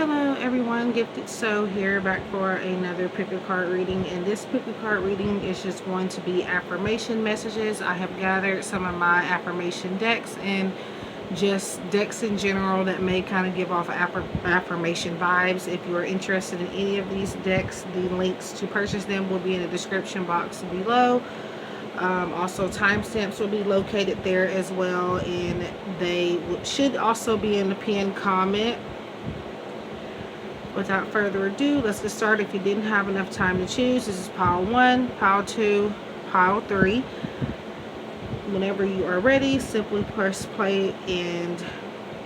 Hello everyone, Gifted Soul here, back for another Pickacard reading, and this Pickacard reading is just going to be affirmation messages. I have gathered some of my affirmation decks and just decks in general that may kind of give off affirmation vibes. If you are interested in any of these decks, the links to purchase them will be in the description box below. Also, timestamps will be located there as well, and they should also be in the pinned comment. Without further ado, let's get started. If you didn't have enough time to choose, this is pile 1, pile 2, pile 3. Whenever you are ready, simply press play and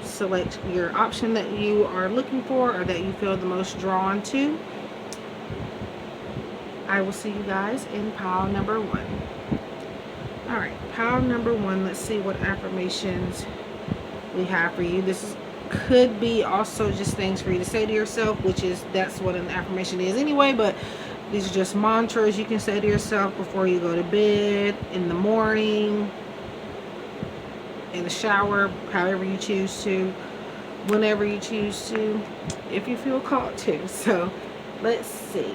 select your option that you are looking for or that you feel the most drawn to. I will see you guys in pile number 1. Alright, pile number 1, let's see what affirmations we have for you. This could be also just things for you to say to yourself, that's what an affirmation is anyway, but these are just mantras you can say to yourself before you go to bed, in the morning, in the shower, however you choose to, whenever you choose to, if you feel called to. So let's see.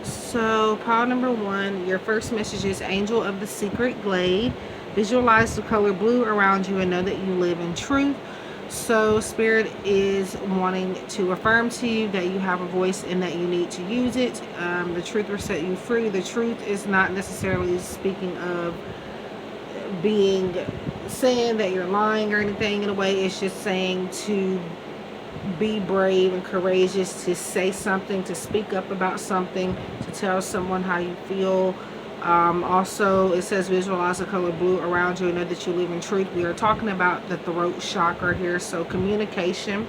So pile number 1, your first message is Angel of the Secret Glade. Visualize the color blue around you and know that you live in truth. So Spirit is wanting to affirm to you that you have a voice and that you need to use it. The truth will set you free. The truth is not necessarily speaking of saying that you're lying or anything in a way. It's just saying to be brave and courageous, to say something, to speak up about something, to tell someone how you feel. Also, it says visualize the color blue around you and know that you live in truth. We are talking about the throat chakra here, so communication.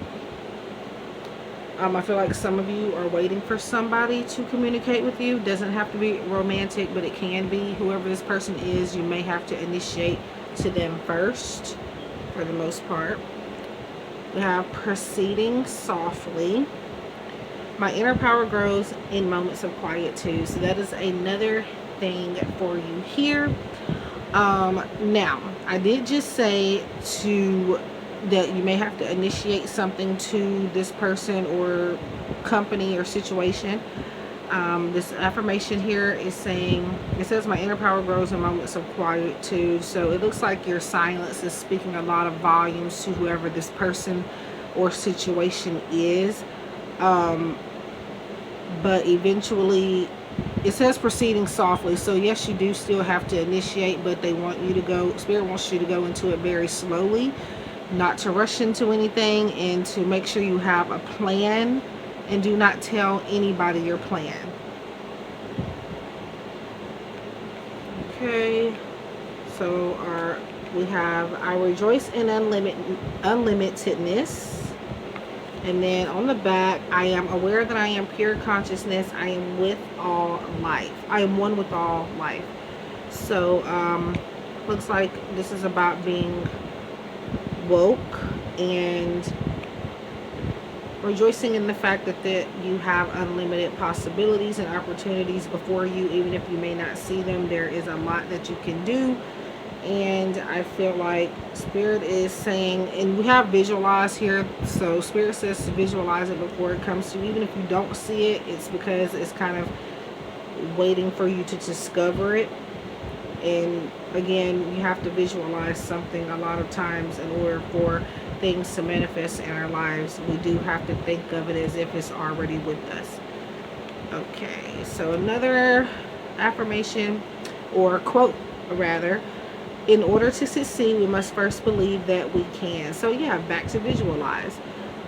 I feel like some of you are waiting for somebody to communicate with you. Doesn't have to be romantic, but it can be. Whoever this person is, you may have to initiate to them first, for the most part. We have proceeding softly. My inner power grows in moments of quietude. So that is another thing for you here. Now, I did just say that you may have to initiate something to this person or company or situation. This affirmation here is saying, it says my inner power grows in moments of quietude. So it looks like your silence is speaking a lot of volumes to whoever this person or situation is. But eventually, it says proceeding softly. So yes, you do still have to initiate, but they want you to go, Spirit wants you to go into it very slowly, not to rush into anything, and to make sure you have a plan, and do not tell anybody your plan. Okay, so we have I rejoice in unlimitedness. And then on the back, I am aware that I am pure consciousness. I am with all life. I am one with all life. So looks like this is about being woke and rejoicing in the fact that you have unlimited possibilities and opportunities before you. Even if you may not see them, there is a lot that you can do. And I feel like Spirit is saying, and we have visualize here, so Spirit says to visualize it before it comes to you. Even if you don't see it, it's because it's kind of waiting for you to discover it. And again, you have to visualize something a lot of times in order for things to manifest in our lives. We do have to think of it as if it's already with us. Okay, so another affirmation, or quote rather, in order to succeed, we must first believe that we can. So yeah, back to visualize.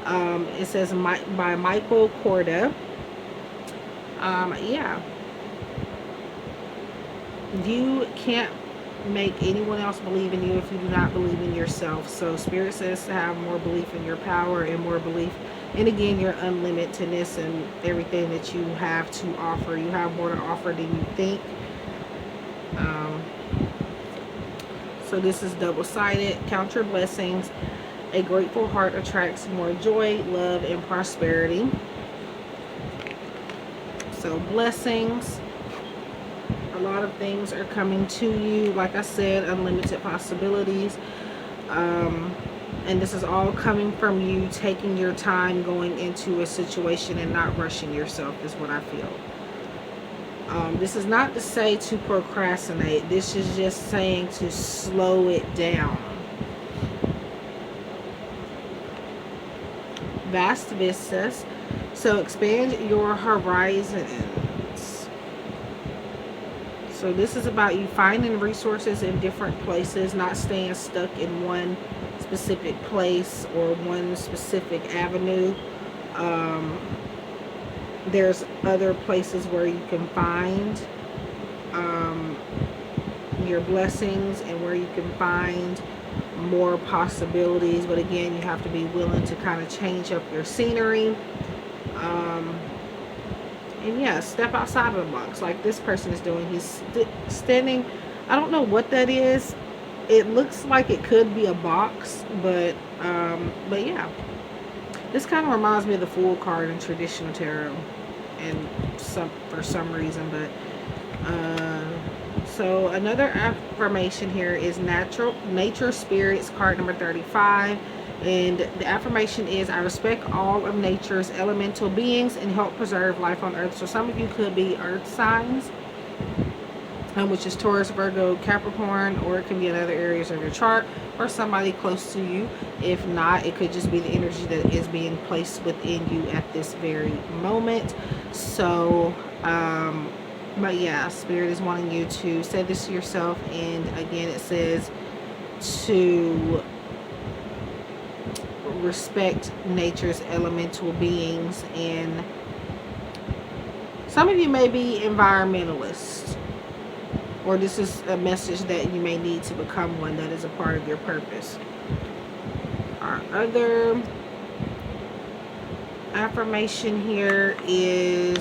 It says by Michael Corda. Yeah. You can't make anyone else believe in you if you do not believe in yourself. So Spirit says to have more belief in your power and more belief in, again, your unlimitedness and everything that you have to offer. You have more to offer than you think. So this is double-sided. Count your blessings. A grateful heart attracts more joy, love, and prosperity. So blessings. A lot of things are coming to you. Like I said, unlimited possibilities. And this is all coming from you taking your time going into a situation and not rushing yourself, is what I feel. This is not to say to procrastinate. This is just saying to slow it down. Vast vistas. So expand your horizons. So this is about you finding resources in different places, not staying stuck in one specific place or one specific avenue. There's other places where you can find your blessings and where you can find more possibilities. But again, you have to be willing to kind of change up your scenery. And yeah, step outside of the box like this person is doing. He's standing, I don't know what that is. It looks like it could be a box, but yeah. This kind of reminds me of the Fool card in traditional tarot, and for some reason. But so another affirmation here is nature spirits, card number 35. And the affirmation is, I respect all of nature's elemental beings and help preserve life on earth. So some of you could be earth signs, which is Taurus, Virgo, Capricorn, or it can be in other areas of your chart or somebody close to you. If not, it could just be the energy that is being placed within you at this very moment. So but yeah, Spirit is wanting you to say this to yourself. And again, it says to respect nature's elemental beings. And some of you may be environmentalists, or this is a message that you may need to become one that is a part of your purpose. Our other affirmation here is,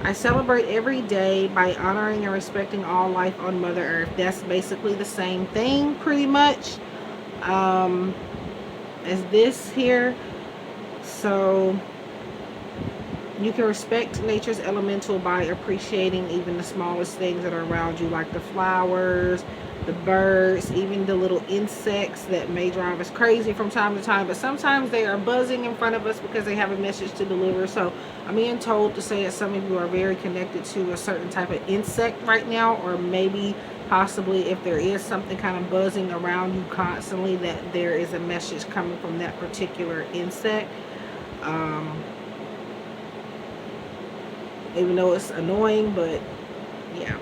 I celebrate every day by honoring and respecting all life on Mother Earth. That's basically the same thing pretty much as this here. So you can respect nature's elemental by appreciating even the smallest things that are around you, like the flowers, the birds, even the little insects that may drive us crazy from time to time. But sometimes they are buzzing in front of us because they have a message to deliver. So I'm being told to say that some of you are very connected to a certain type of insect right now, or maybe possibly if there is something kind of buzzing around you constantly, that there is a message coming from that particular insect. Even though it's annoying, but yeah.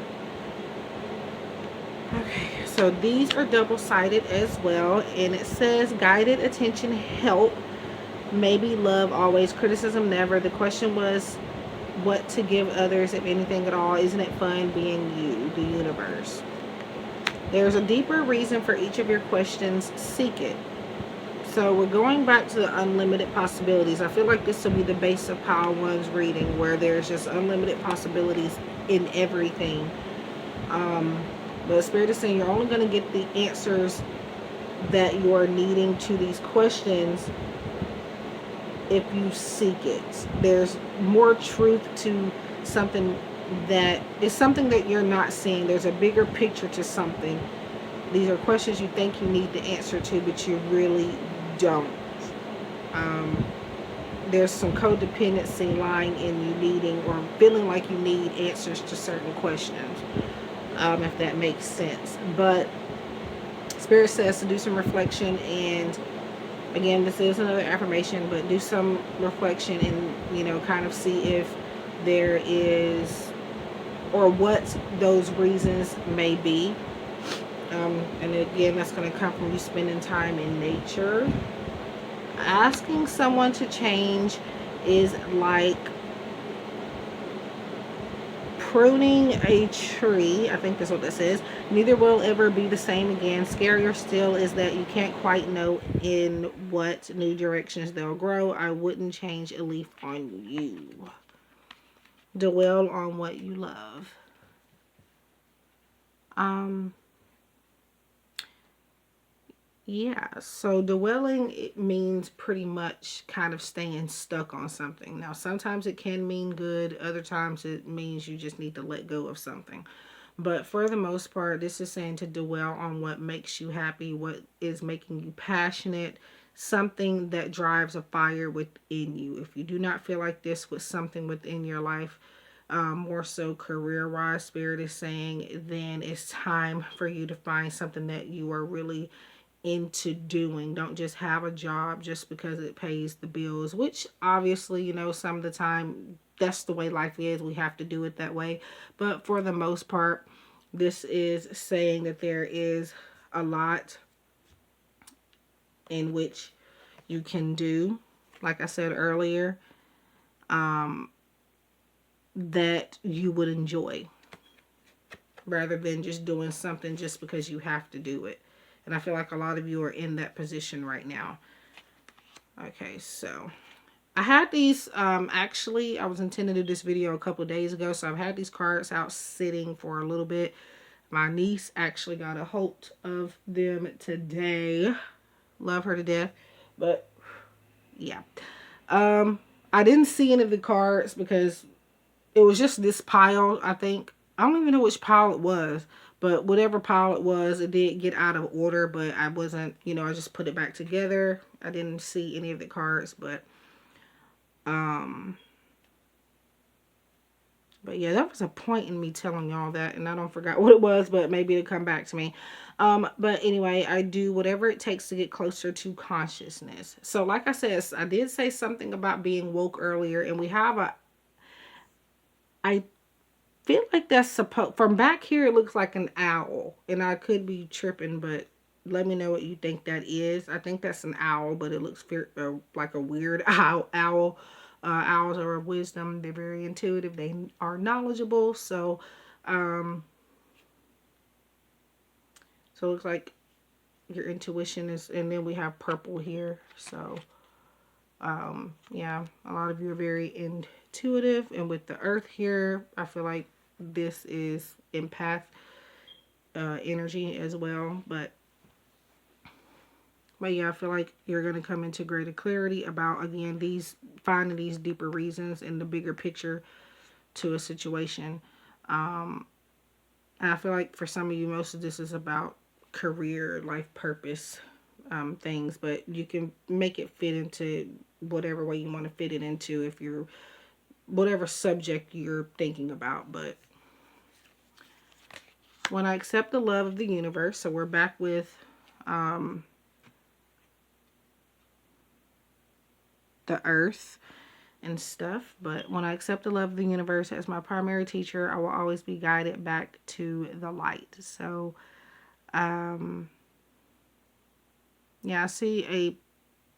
Okay, so these are double-sided as well, and it says guided attention help, maybe love always, criticism never. The question was what to give others, if anything at all. Isn't it fun being you, the universe? There's a deeper reason for each of your questions. Seek it. So we're going back to the unlimited possibilities. I feel like this will be the base of Pile 1's reading, where there's just unlimited possibilities in everything. But Spirit is saying you're only going to get the answers that you're needing to these questions if you seek it. There's more truth to something that is something that you're not seeing. There's a bigger picture to something. These are questions you think you need the answer to, but you really don't. There's some codependency lying in you needing or feeling like you need answers to certain questions, if that makes sense. But Spirit says to do some reflection, and again, this is another affirmation, but do some reflection and kind of see if there is, or what those reasons may be. And again, that's going to come from you spending time in nature. Asking someone to change is like pruning a tree. I think that's what that says. Neither will ever be the same again. Scarier still is that you can't quite know in what new directions they'll grow. I wouldn't change a leaf on you. Dwell on what you love. Yeah, so dwelling, it means pretty much kind of staying stuck on something. Now, sometimes it can mean good. Other times it means you just need to let go of something. But for the most part, this is saying to dwell on what makes you happy, what is making you passionate, something that drives a fire within you. If you do not feel like this with something within your life, more so career-wise, Spirit is saying, then it's time for you to find something that you are really into doing. Don't just have a job just because it pays the bills, which obviously, some of the time that's the way life is. We have to do it that way. But for the most part, this is saying that there is a lot in which you can do, like I said earlier, that you would enjoy rather than just doing something just because you have to do it. And I feel like a lot of you are in that position right now. Okay, so I had these, actually, I was intending to do this video a couple of days ago, so I've had these cards out sitting for a little bit. My niece actually got a hold of them today. Love her to death. But, yeah. I didn't see any of the cards because it was just this pile, I think. I don't even know which pile it was. But whatever pile it was, it did get out of order. But I wasn't, I just put it back together. I didn't see any of the cards. But yeah, that was a point in me telling y'all that. And I don't forget what it was. But maybe it'll come back to me. But anyway, I do whatever it takes to get closer to consciousness. So like I said, I did say something about being woke earlier. And we have I feel like that's supposed, from back here it looks like an owl, and I could be tripping, but let me know what you think that is. I think that's an owl, but it looks like a weird owl. Owls are of wisdom. They're very intuitive. They are knowledgeable. So it looks like your intuition is, and then we have purple here. So yeah, a lot of you are very intuitive, and with the earth here, I feel like this is empath energy as well. But yeah, I feel like you're going to come into greater clarity about, again, finding these deeper reasons and the bigger picture to a situation. And I feel like for some of you, most of this is about career, life purpose, things, but you can make it fit into whatever way you want to fit it into, if you're, whatever subject you're thinking about. But when I accept the love of the universe, so we're back with the earth and stuff. But when I accept the love of the universe as my primary teacher, I will always be guided back to the light. So yeah, I see a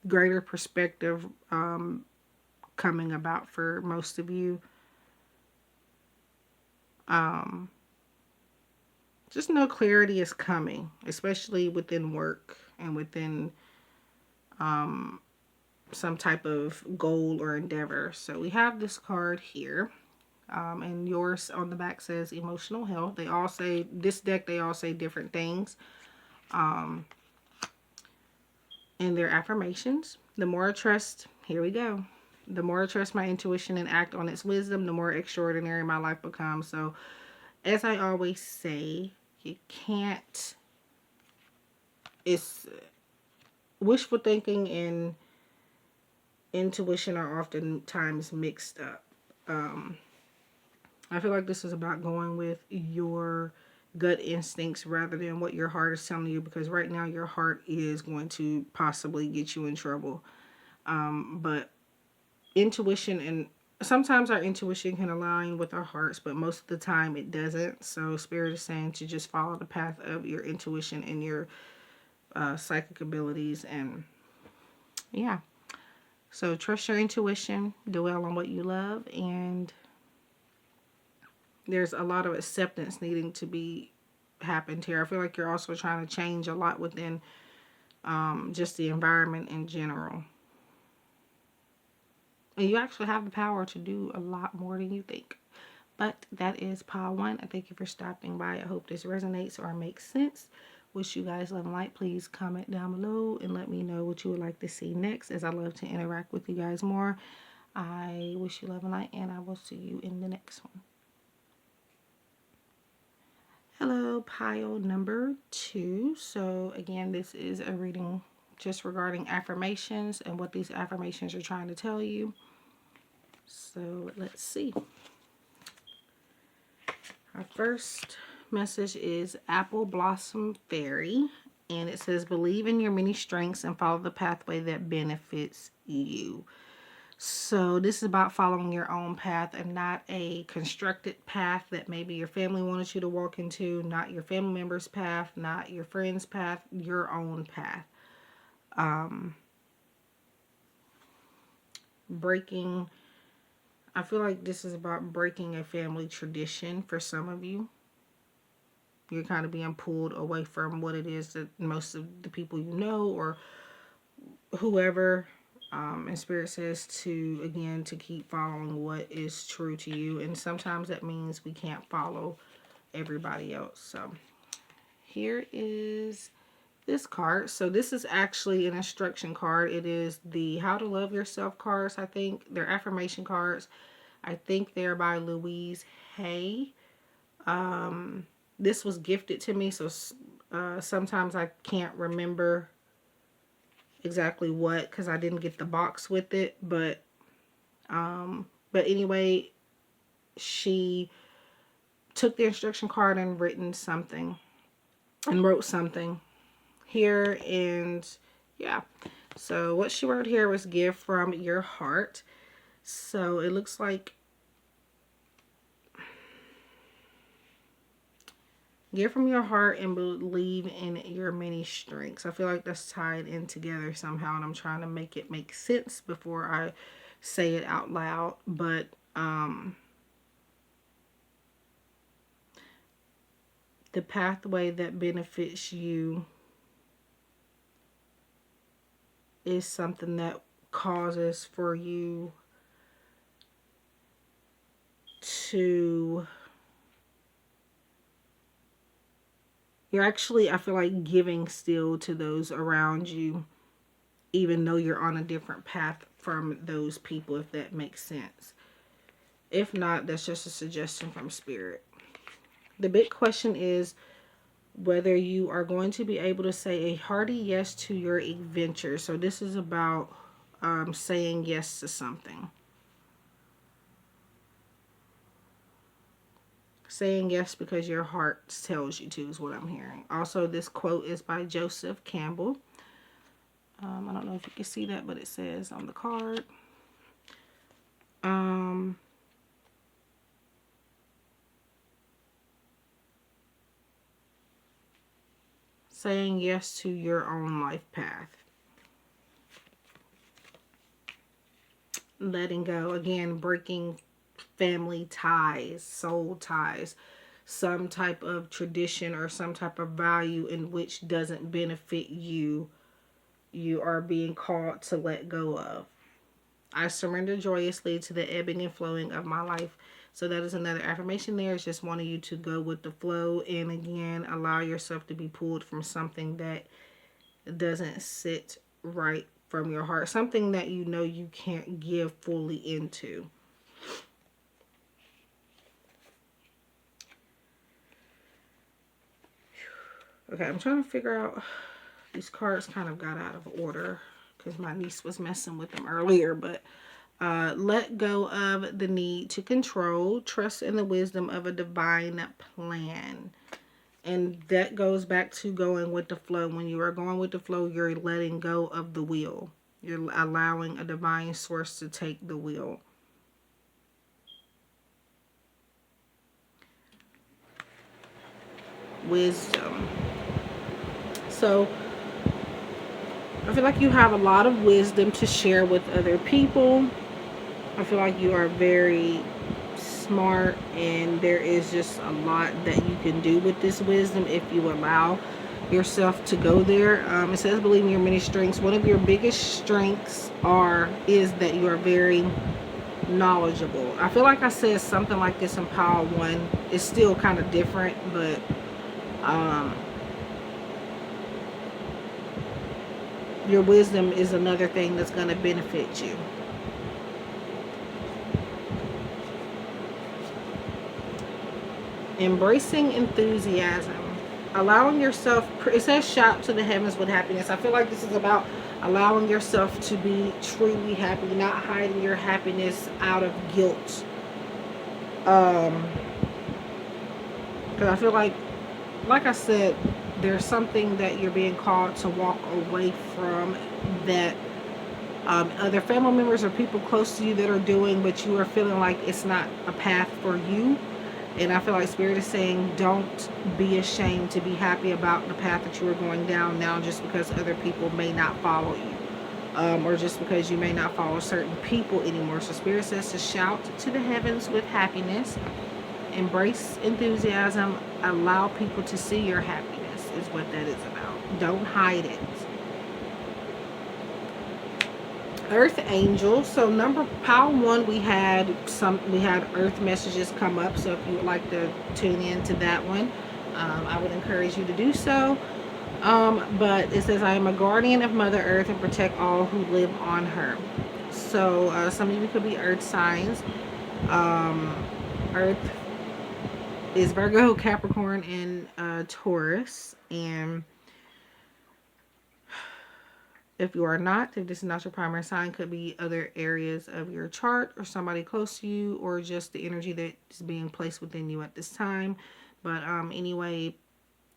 greater perspective coming about for most of you. Just know clarity is coming, especially within work and within some type of goal or endeavor. So we have this card here. And yours on the back says emotional health. They all say, this deck, they all say different things. In their affirmations, the more I trust, here we go. The more I trust my intuition and act on its wisdom, the more extraordinary my life becomes. So as I always say, you can't, it's wishful thinking and intuition are oftentimes mixed up. I feel like this is about going with your gut instincts rather than what your heart is telling you, because right now your heart is going to possibly get you in trouble. But intuition, and sometimes our intuition can align with our hearts, but most of the time it doesn't. So Spirit is saying to just follow the path of your intuition and your psychic abilities. And yeah, so trust your intuition, dwell on what you love, and there's a lot of acceptance needing to be happened here. I feel like you're also trying to change a lot within just the environment in general. And you actually have the power to do a lot more than you think. But that is pile 1. I thank you for stopping by. I hope this resonates or makes sense. Wish you guys love and light. Please comment down below and let me know what you would like to see next, as I love to interact with you guys more. I wish you love and light, and I will see you in the next one. Hello, pile number 2. So again, this is a reading just regarding affirmations and what these affirmations are trying to tell you. So let's see. Our first message is Apple Blossom Fairy, and it says, believe in your many strengths and follow the pathway that benefits you. So this is about following your own path and not a constructed path that maybe your family wanted you to walk into, not your family member's path, not your friend's path, your own path. I feel like this is about breaking a family tradition for some of you. You're kind of being pulled away from what it is that most of the people you know or whoever, and Spirit says to keep following what is true to you. And sometimes that means we can't follow everybody else. So here is this card. So this is actually an instruction card. It is the How to Love Yourself cards. I think they're affirmation cards. I think they're by Louise Hay. This was gifted to me, so sometimes I can't remember exactly what, because I didn't get the box with it, but anyway, she took the instruction card and wrote something here, and yeah, so what she wrote here was give from your heart. So it looks like give from your heart and believe in your many strengths. I feel like that's tied in together somehow, and I'm trying to make it make sense before I say it out loud. But the pathway that benefits you is something that causes for you to... You're actually, I feel like, giving still to those around you, even though you're on a different path from those people, if that makes sense. If not, that's just a suggestion from Spirit. The big question is whether you are going to be able to say a hearty yes to your adventure. So this is about saying yes to something. Saying yes because your heart tells you to is what I'm hearing. Also, this quote is by Joseph Campbell. I don't know if you can see that, but it says on the card. Saying yes to your own life path. Letting go. Again, breaking family ties, soul ties, some type of tradition or some type of value in which doesn't benefit you, you are being called to let go of. I surrender joyously to the ebbing and flowing of my life. So that is another affirmation there. It's just wanting you to go with the flow, and again, allow yourself to be pulled from something that doesn't sit right from your heart, something that you know you can't give fully into. Okay, I'm trying to figure out, these cards kind of got out of order because my niece was messing with them earlier, but let go of the need to control, trust in the wisdom of a divine plan. And that goes back to going with the flow. When you are going with the flow, you're letting go of the wheel. You're allowing a divine source to take the wheel. Wisdom. So I feel like you have a lot of wisdom to share with other people. I feel like you are very smart, and there is just a lot that you can do with this wisdom if you allow yourself to go there. It says believe in your many strengths. One of your biggest strengths is that you are very knowledgeable. I feel like I said something like this in pile 1. It's still kind of different, but your wisdom is another thing that's going to benefit you. Embracing enthusiasm. Allowing yourself, it says shout to the heavens with happiness. I feel like this is about allowing yourself to be truly happy, not hiding your happiness out of guilt. Because I feel like I said, there's something that you're being called to walk away from that other family members or people close to you that are doing, but you are feeling like it's not a path for you. And I feel like Spirit is saying, don't be ashamed to be happy about the path that you are going down now, just because other people may not follow you, or just because you may not follow certain people anymore. So Spirit says to shout to the heavens with happiness, embrace enthusiasm, allow people to see your happiness is what that is about. Don't hide it. Earth Angel. So pile 1, we had Earth messages come up. So if you would like to tune in to that one, I would encourage you to do so. But it says, I am a guardian of Mother Earth and protect all who live on her. So some of you could be Earth signs. Earth is Virgo, Capricorn, and Taurus. And if you are not, if this is not your primary sign, could be other areas of your chart or somebody close to you, or just the energy that is being placed within you at this time. But anyway,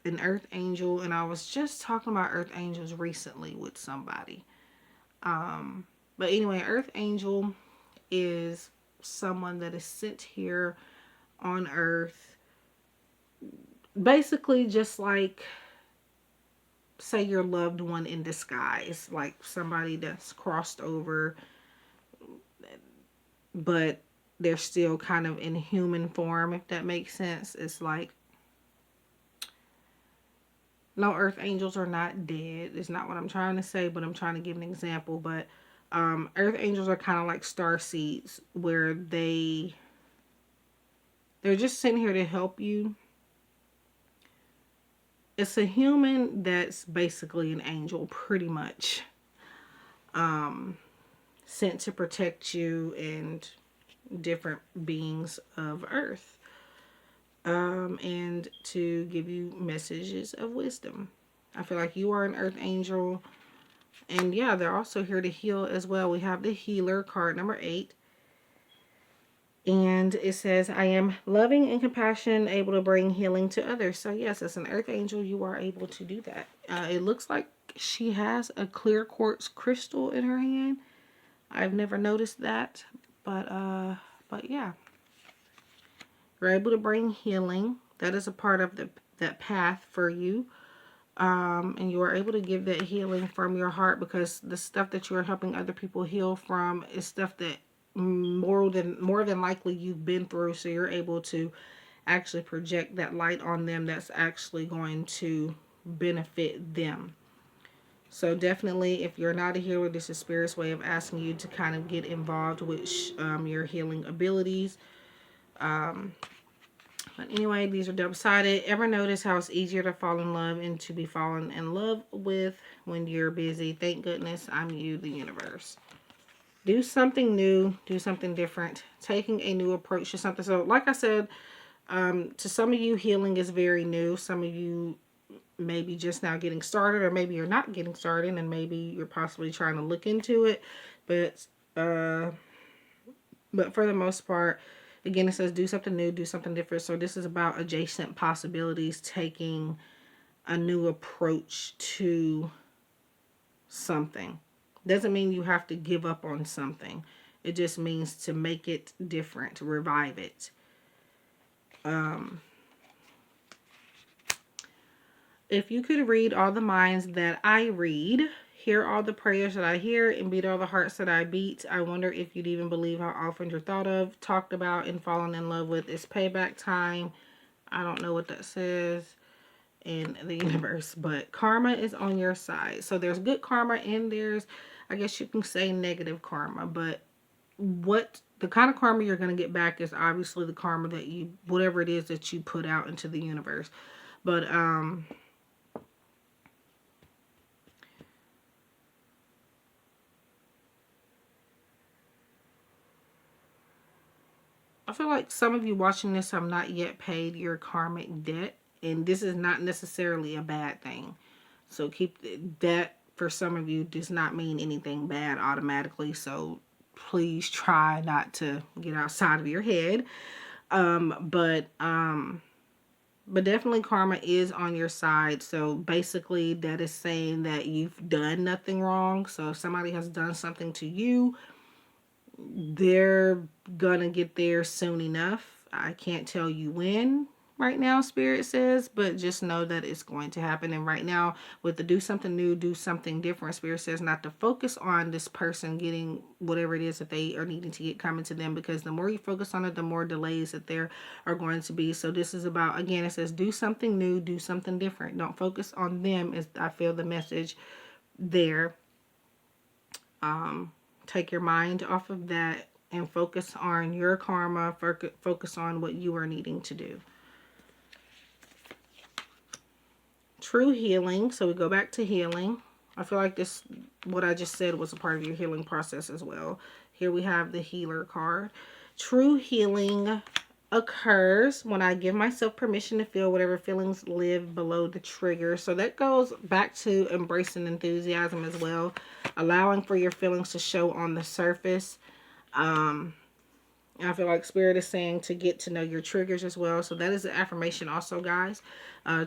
an Earth Angel, and I was just talking about Earth Angels recently with somebody. But anyway, Earth Angel is someone that is sent here on Earth, basically just like, say, your loved one in disguise, like somebody that's crossed over, but they're still kind of in human form, if that makes sense. It's like, no, Earth Angels are not dead. It's not what I'm trying to say, but I'm trying to give an example. But Earth Angels are kind of like star seeds, where they're just sitting here to help you. It's a human that's basically an angel, pretty much. Sent to protect you and different beings of Earth. And to give you messages of wisdom. I feel like you are an Earth Angel. And yeah, they're also here to heal as well. We have the Healer card, number 8. And it says, I am loving and compassionate, able to bring healing to others. So yes, as an Earth Angel, you are able to do that. It looks like she has a clear quartz crystal in her hand. I've never noticed that. But yeah. You're able to bring healing. That is a part of that path for you. And you are able to give that healing from your heart, because the stuff that you are helping other people heal from is stuff that more than likely you've been through. So you're able to actually project that light on them that's actually going to benefit them. So definitely, if you're not a healer, this is Spirit's way of asking you to kind of get involved with your healing abilities. But anyway, these are double-sided. Ever notice how it's easier to fall in love and to be fallen in love with when you're busy? Thank goodness I'm you, the universe. Do something new. Do something different. Taking a new approach to something. So like I said, to some of you, healing is very new. Some of you maybe just now getting started, or maybe you're not getting started, and maybe you're possibly trying to look into it. But for the most part, again, it says do something new, do something different. So this is about adjacent possibilities, taking a new approach to something. Doesn't mean you have to give up on something. It just means to make it different, to revive it. If you could read all the minds that I read, hear all the prayers that I hear, and beat all the hearts that I beat, I wonder if you'd even believe how often you're thought of, talked about, and fallen in love with. It's payback time. I don't know what that says in the universe, but karma is on your side. So there's good karma, and there's, I guess you can say, negative karma. But what the kind of karma you're going to get back is obviously the karma that you, whatever it is that you put out into the universe. But feel like some of you watching this have not yet paid your karmic debt, and this is not necessarily a bad thing. So keep that, for some of you, does not mean anything bad automatically. So please try not to get outside of your head. But definitely karma is on your side. So basically that is saying that you've done nothing wrong. So if somebody has done something to you, they're gonna get there soon enough. I can't tell you when right now, Spirit says, but just know that it's going to happen. And right now, with the do something new, do something different, Spirit says not to focus on this person getting whatever it is that they are needing to get coming to them, because the more you focus on it, the more delays that there are going to be. So this is about, again, it says do something new, do something different. Don't focus on them, is I feel the message there. Take your mind off of that and focus on your karma, focus on what you are needing to do. True healing. So we go back to healing. I feel like this, what I just said, was a part of your healing process as well. Here we have the healer card. True healing occurs when I give myself permission to feel whatever feelings live below the trigger. So that goes back to embracing enthusiasm as well, allowing for your feelings to show on the surface. I feel like Spirit is saying to get to know your triggers as well. So that is an affirmation also, guys.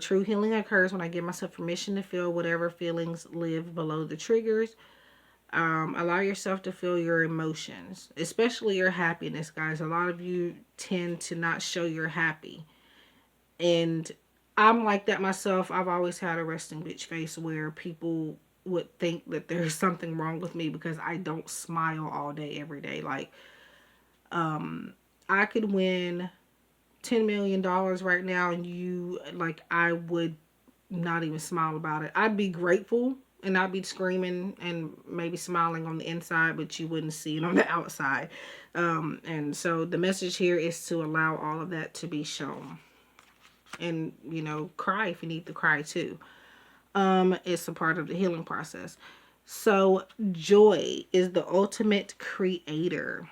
True healing occurs when I give myself permission to feel whatever feelings live below the triggers. Allow yourself to feel your emotions, especially your happiness, guys. A lot of you tend to not show you're happy. And I'm like that myself. I've always had a resting bitch face where people would think that there's something wrong with me because I don't smile all day, every day. Like, I could win $10 million right now and I would not even smile about it. I'd be grateful and I'd be screaming and maybe smiling on the inside, but you wouldn't see it on the outside. And so the message here is to allow all of that to be shown. And, cry if you need to cry too. It's a part of the healing process. So joy is the ultimate creator.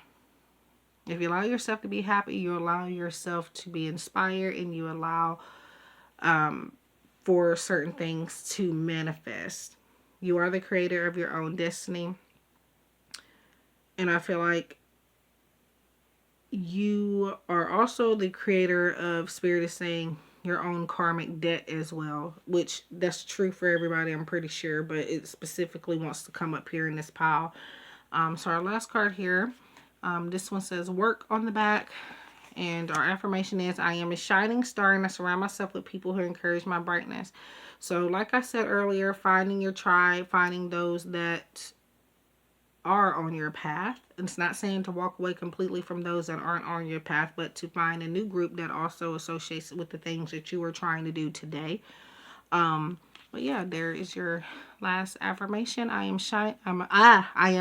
If you allow yourself to be happy, you allow yourself to be inspired, and you allow for certain things to manifest. You are the creator of your own destiny. And I feel like you are also the creator of, Spirit is saying, your own karmic debt as well, which that's true for everybody, I'm pretty sure, but it specifically wants to come up here in this pile. So our last card here, this one says work on the back, and our affirmation is I am a shining star and I surround myself with people who encourage my brightness. So like I said earlier, finding your tribe, finding those that are on your path. It's not saying to walk away completely from those that aren't on your path, but to find a new group that also associates with the things that you are trying to do today. But yeah, there is your last affirmation. I am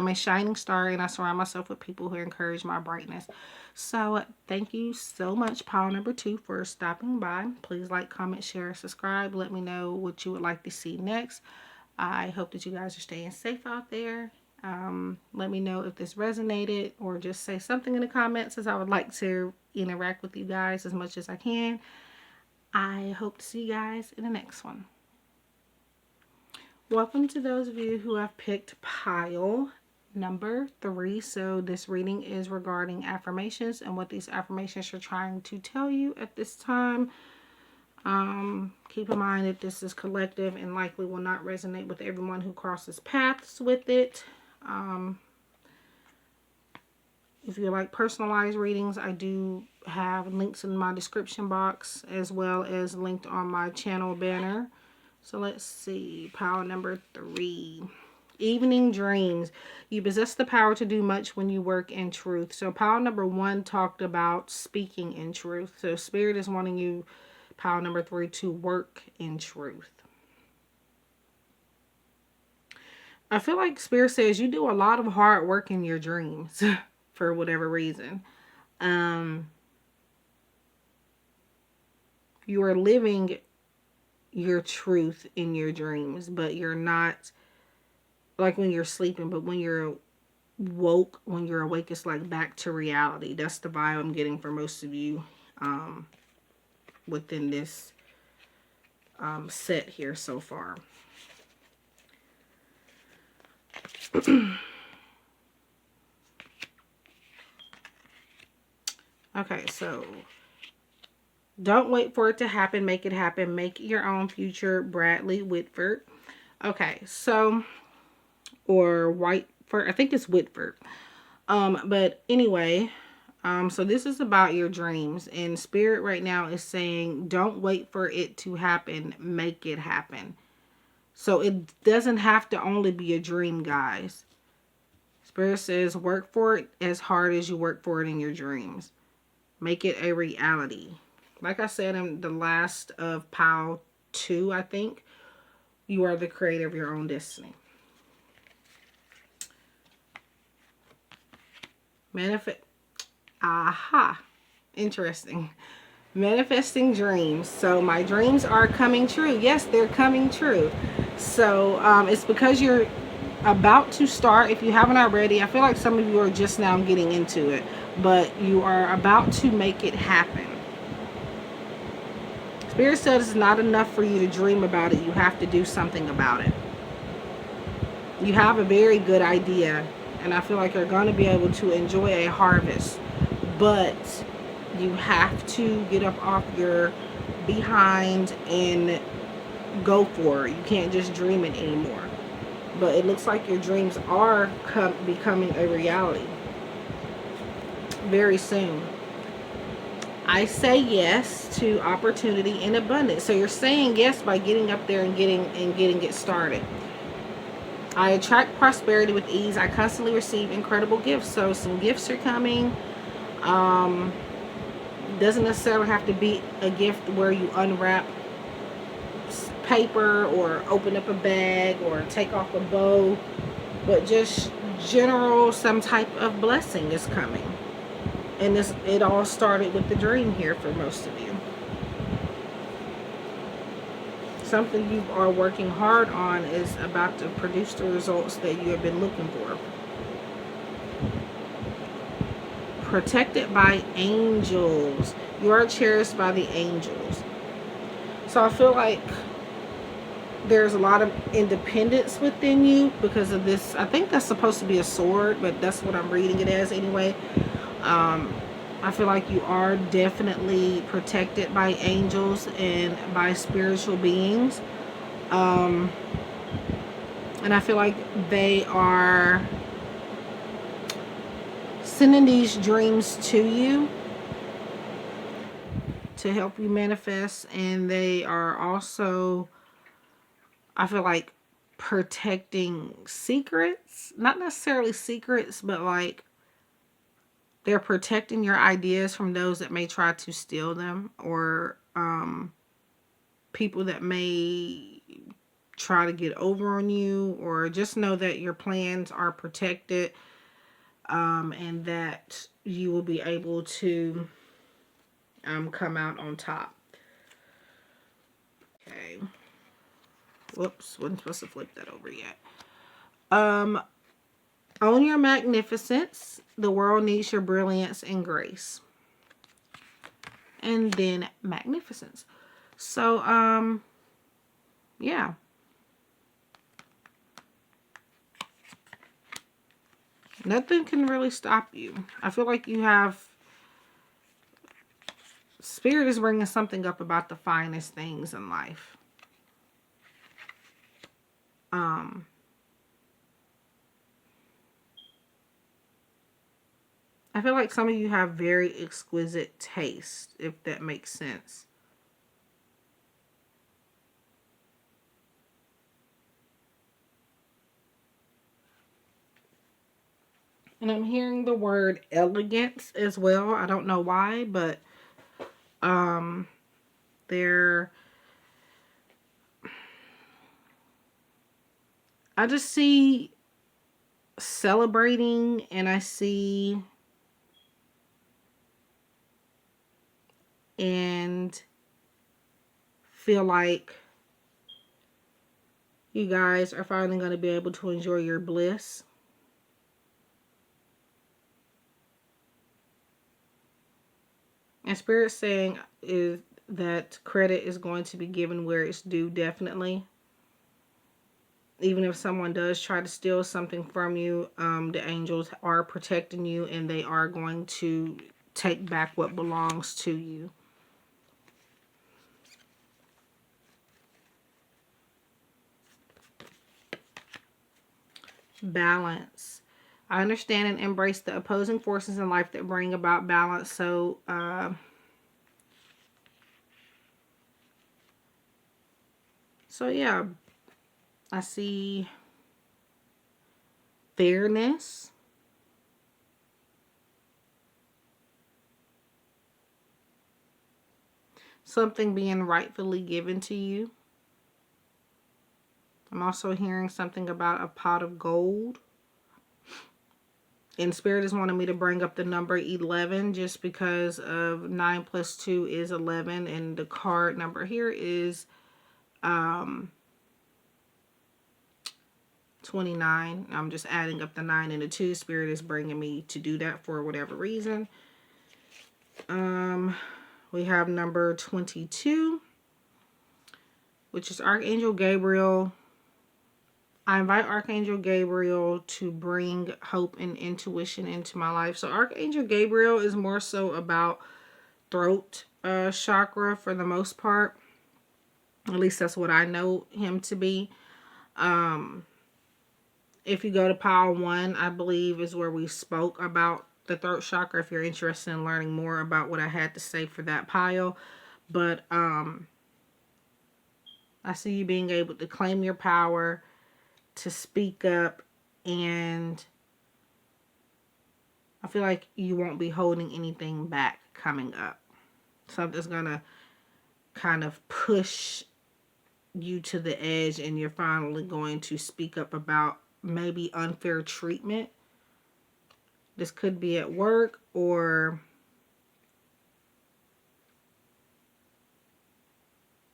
a shining star and I surround myself with people who encourage my brightness. So thank you so much, pile number 2, for stopping by. Please like, comment, share, subscribe. Let me know what you would like to see next. I hope that you guys are staying safe out there. Let me know if this resonated, or just say something in the comments, as I would like to interact with you guys as much as I can. I hope to see you guys in the next one. Welcome to those of you who have picked pile number 3. So this reading is regarding affirmations and what these affirmations are trying to tell you at this time. Keep in mind that this is collective and likely will not resonate with everyone who crosses paths with it. If you like personalized readings, I do have links in my description box, as well as linked on my channel banner. So let's see, pile number 3. Evening dreams. You possess the power to do much when you work in truth. So pile number 1 talked about speaking in truth. So Spirit is wanting you, pile number 3, to work in truth. I feel like Spirit says you do a lot of hard work in your dreams for whatever reason. You are living your truth in your dreams, but you're not, like when you're sleeping, but when you're woke. When you're awake, it's like back to reality. That's the vibe I'm getting for most of you within this set here so far. Okay, so don't wait for it to happen. Make it happen. Make it your own future. Bradley Whitford. Okay, so, or Whiteford. I think it's Whitford. But anyway, so this is about your dreams. And Spirit right now is saying, don't wait for it to happen. Make it happen. So it doesn't have to only be a dream, guys. Spirit says, work for it as hard as you work for it in your dreams. Make it a reality. Like I said in the last of Pile 2, I think, you are the creator of your own destiny. Manifest. Aha. Interesting. Manifesting dreams. So my dreams are coming true. Yes, they're coming true. So it's because you're about to start. If you haven't already, I feel like some of you are just now getting into it, but you are about to make it happen. Spirit says it's not enough for you to dream about it. You have to do something about it. You have a very good idea, and I feel like you're going to be able to enjoy a harvest, but you have to get up off your behind and go for it. You can't just dream it anymore. But it looks like your dreams are becoming a reality very soon. I say yes to opportunity and abundance. So you're saying yes by getting up there and getting it started. I attract prosperity with ease. I constantly receive incredible gifts. So some gifts are coming. Doesn't necessarily have to be a gift where you unwrap paper or open up a bag or take off a bow, but just general, some type of blessing is coming. And it all started with the dream here for most of you. Something you are working hard on is about to produce the results that you have been looking for. Protected by angels. You are cherished by the angels. So I feel like there's a lot of independence within you because of this. I think that's supposed to be a sword, but that's what I'm reading it as anyway. I feel like you are definitely protected by angels and by spiritual beings. And I feel like they are sending these dreams to you to help you manifest. And they are also, I feel like, protecting secrets. Not necessarily secrets, but like they're protecting your ideas from those that may try to steal them, or people that may try to get over on you, or just know that your plans are protected, and that you will be able to come out on top. Okay. Whoops, wasn't supposed to flip that over yet. Own your magnificence. The world needs your brilliance and grace. And then magnificence. So, yeah. Nothing can really stop you. I feel like you have... Spirit is bringing something up about the finest things in life. I feel like some of you have very exquisite taste, if that makes sense. And I'm hearing the word elegance as well. I don't know why, but they're... I just see celebrating, and I see... and feel like you guys are finally going to be able to enjoy your bliss. And Spirit saying is that credit is going to be given where it's due, definitely. Even if someone does try to steal something from you, the angels are protecting you and they are going to take back what belongs to you. Balance. I understand and embrace the opposing forces in life that bring about balance. So, yeah, I see fairness. Something being rightfully given to you. I'm also hearing something about a pot of gold. And Spirit is wanting me to bring up the number 11 just because of 9 plus 2 is 11. And the card number here is 29. I'm just adding up the 9 and the 2. Spirit is bringing me to do that for whatever reason. We have number 22, which is Archangel Gabriel. I invite Archangel Gabriel to bring hope and intuition into my life. So Archangel Gabriel is more so about throat chakra for the most part. At least that's what I know him to be. If you go to pile 1, I believe is where we spoke about the throat chakra, if you're interested in learning more about what I had to say for that pile. But I see you being able to claim your power, to speak up, and I feel like you won't be holding anything back coming up. Something's gonna kind of push you to the edge and you're finally going to speak up about maybe unfair treatment. This could be at work, or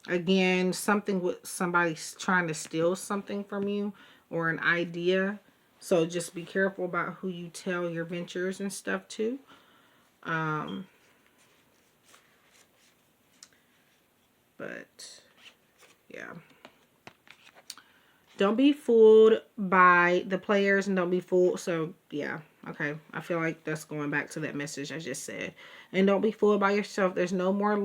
again, something with somebody trying to steal something from you or an idea. So just be careful about who you tell your ventures and stuff to. But yeah. Don't be fooled by the players and don't be fooled. So yeah, okay. I feel like that's going back to that message I just said. And don't be fooled by yourself. There's no one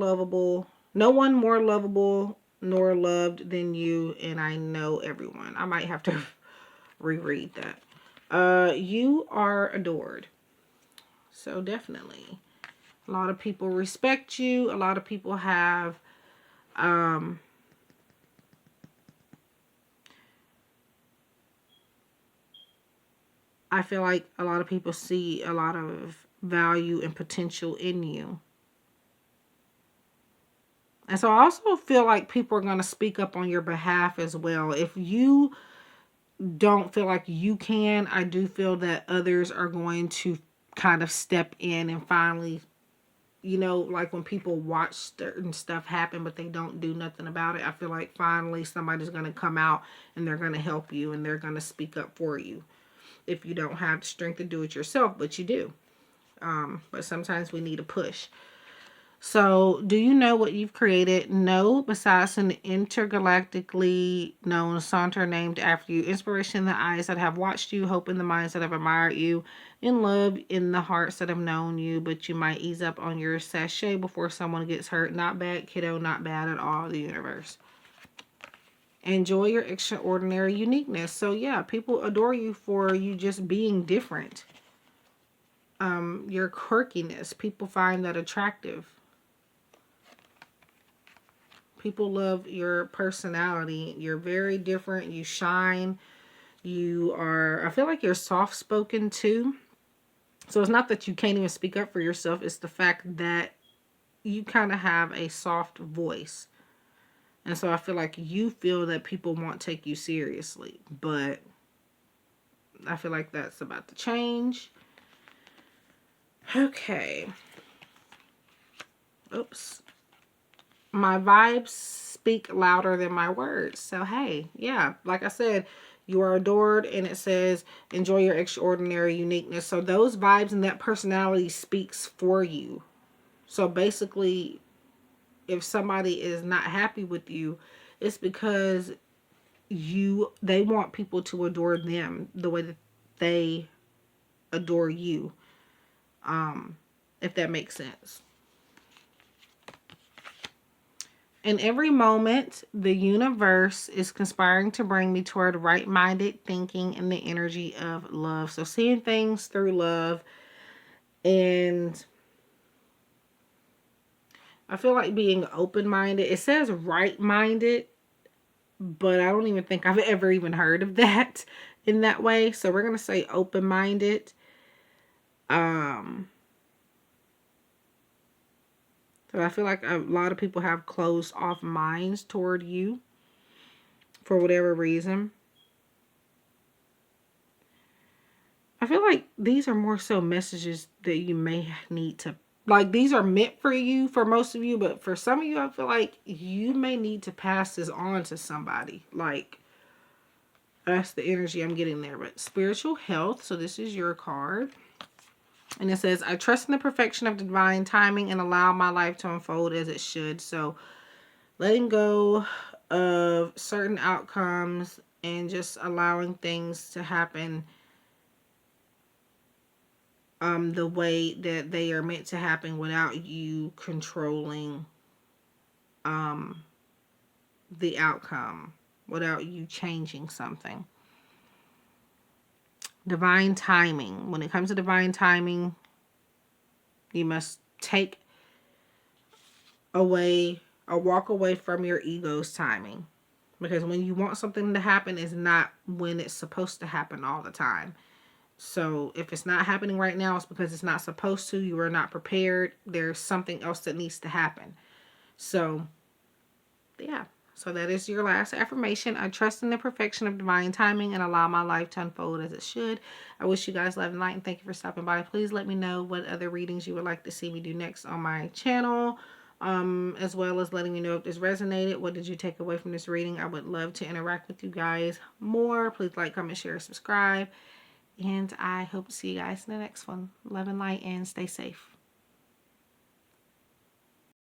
more lovable nor loved than you, and I know everyone. I might have to reread that. You are adored. So definitely. A lot of people respect you. A lot of people have I feel like a lot of people see a lot of value and potential in you. And so I also feel like people are going to speak up on your behalf as well. If you don't feel like you can, I do feel that others are going to kind of step in and finally, like when people watch certain stuff happen, but they don't do nothing about it. I feel like finally somebody's going to come out and they're going to help you and they're going to speak up for you. If you don't have the strength to do it yourself, but you do. But sometimes we need a push. So, do you know what you've created? No, besides an intergalactically known saunter named after you, inspiration in the eyes that have watched you, hope in the minds that have admired you, in love in the hearts that have known you, but you might ease up on your sachet before someone gets hurt. Not bad, kiddo, not bad at all, the universe. Enjoy your extraordinary uniqueness. So yeah, people adore you for you just being different. Your quirkiness, people find that attractive. People love your personality. You're very different. You shine. I feel like you're soft-spoken too. So it's not that you can't even speak up for yourself. It's the fact that you kind of have a soft voice. And so I feel like you feel that people won't take you seriously. But I feel like that's about to change. Okay. Oops. My vibes speak louder than my words. So, hey, yeah, like I said, you are adored, and it says, enjoy your extraordinary uniqueness. So those vibes and that personality speaks for you. So basically, if somebody is not happy with you, it's because they want people to adore them the way that they adore you. If that makes sense. In every moment, the universe is conspiring to bring me toward right-minded thinking and the energy of love. So seeing things through love. And I feel like being open-minded. It says right-minded, but I don't even think I've ever even heard of that in that way. So we're going to say open-minded. So I feel like a lot of people have closed off minds toward you for whatever reason. I feel like these are more so messages that you may need to, like, these are meant for you, for most of you, but for some of you, I feel like you may need to pass this on to somebody. Like, that's the energy I'm getting there. But spiritual health, so this is your card. And it says, I trust in the perfection of divine timing and allow my life to unfold as it should. So letting go of certain outcomes and just allowing things to happen the way that they are meant to happen without you controlling the outcome, without you changing something. Divine timing. When it comes to divine timing, you must take away or walk away from your ego's timing. Because when you want something to happen, it's not when it's supposed to happen all the time. So if it's not happening right now, it's because it's not supposed to. You are not prepared. There's something else that needs to happen. So, yeah. So that is your last affirmation. I trust in the perfection of divine timing and allow my life to unfold as it should. I wish you guys love and light, and thank you for stopping by. Please let me know what other readings you would like to see me do next on my channel, as well as letting me know if this resonated. What did you take away from this reading? I would love to interact with you guys more. Please like, comment, share, subscribe. And I hope to see you guys in the next one. Love and light, and stay safe.